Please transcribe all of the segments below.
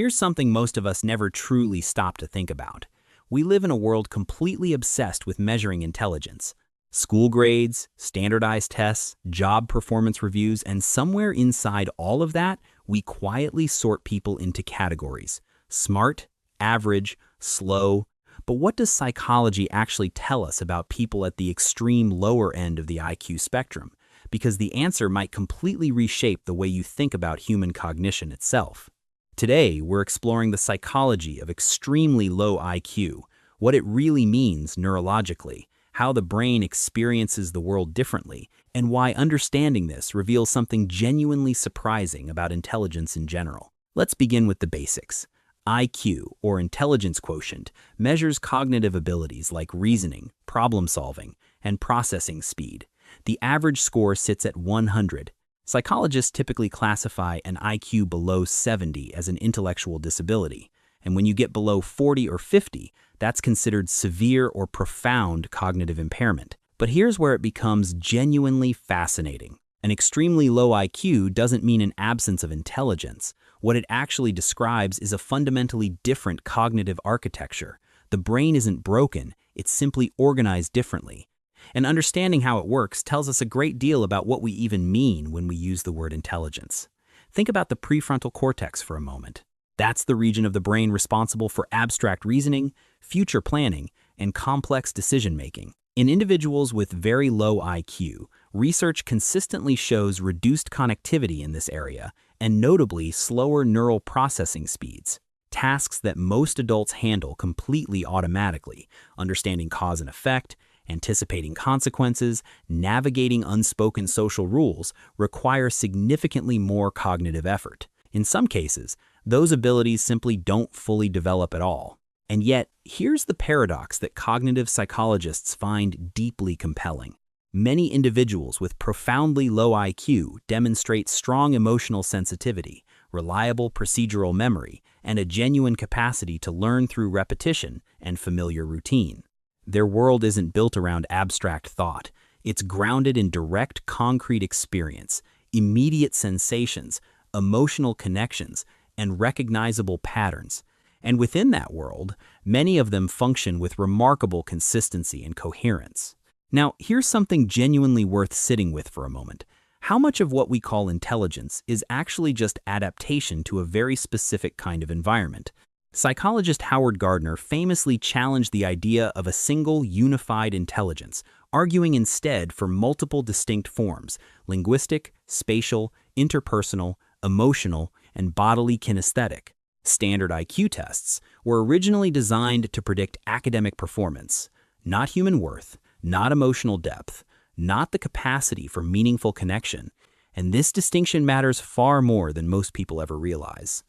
Here's something most of us never truly stop to think about. We live in a world completely obsessed with measuring intelligence. School grades, standardized tests, job performance reviews, and somewhere inside all of that, we quietly sort people into categories: smart, average, slow. But what does psychology actually tell us about people at the extreme lower end of the IQ spectrum? Because the answer might completely reshape the way you think about human cognition itself. Today, we're exploring the psychology of extremely low IQ, what it really means neurologically, how the brain experiences the world differently, and why understanding this reveals something genuinely surprising about intelligence in general. Let's begin with the basics. IQ, or intelligence quotient, measures cognitive abilities like reasoning, problem solving, and processing speed. The average score sits at 100. Psychologists typically classify an IQ below 70 as an intellectual disability, and when you get below 40 or 50, that's considered severe or profound cognitive impairment. But here's where it becomes genuinely fascinating. An extremely low IQ doesn't mean an absence of intelligence. What it actually describes is a fundamentally different cognitive architecture. The brain isn't broken, it's simply organized differently. And understanding how it works tells us a great deal about what we even mean when we use the word intelligence. Think about the prefrontal cortex for a moment. That's the region of the brain responsible for abstract reasoning, future planning, and complex decision-making. In individuals with very low IQ, research consistently shows reduced connectivity in this area and notably slower neural processing speeds. Tasks that most adults handle completely automatically, understanding cause and effect, anticipating consequences, navigating unspoken social rules, require significantly more cognitive effort. In some cases, those abilities simply don't fully develop at all. And yet, here's the paradox that cognitive psychologists find deeply compelling. Many individuals with profoundly low IQ demonstrate strong emotional sensitivity, reliable procedural memory, and a genuine capacity to learn through repetition and familiar routine. Their world isn't built around abstract thought. It's grounded in direct, concrete experience, immediate sensations, emotional connections, and recognizable patterns. And within that world, many of them function with remarkable consistency and coherence. Now, here's something genuinely worth sitting with for a moment. How much of what we call intelligence is actually just adaptation to a very specific kind of environment? Psychologist Gardner famously challenged the idea of a single, unified intelligence, arguing instead for multiple distinct forms: linguistic, spatial, interpersonal, emotional, and bodily kinesthetic. Standard IQ tests were originally designed to predict academic performance, not human worth, not emotional depth, not the capacity for meaningful connection, and this distinction matters far more than most people ever realize.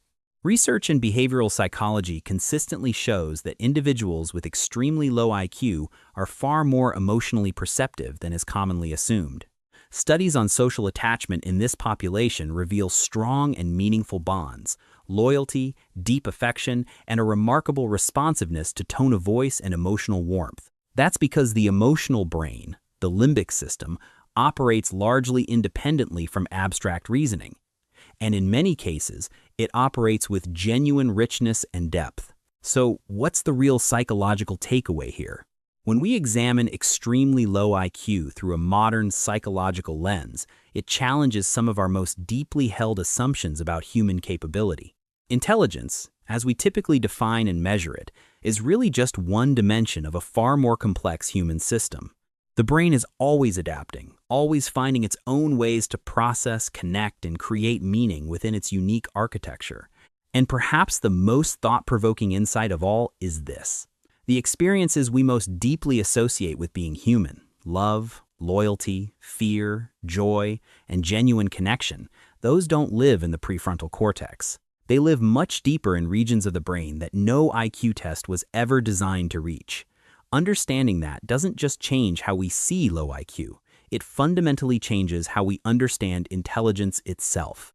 Research in behavioral psychology consistently shows that individuals with extremely low IQ are far more emotionally perceptive than is commonly assumed. Studies on social attachment in this population reveal strong and meaningful bonds, loyalty, deep affection, and a remarkable responsiveness to tone of voice and emotional warmth. That's because the emotional brain, the limbic system, operates largely independently from abstract reasoning. And in many cases, it operates with genuine richness and depth. So, what's the real psychological takeaway here? When we examine extremely low IQ through a modern psychological lens, it challenges some of our most deeply held assumptions about human capability. Intelligence, as we typically define and measure it, is really just one dimension of a far more complex human system. The brain is always adapting, always finding its own ways to process, connect, and create meaning within its unique architecture. And perhaps the most thought-provoking insight of all is this: the experiences we most deeply associate with being human, love, loyalty, fear, joy, and genuine connection, those don't live in the prefrontal cortex. They live much deeper in regions of the brain that no IQ test was ever designed to reach. Understanding that doesn't just change how we see low IQ, it fundamentally changes how we understand intelligence itself.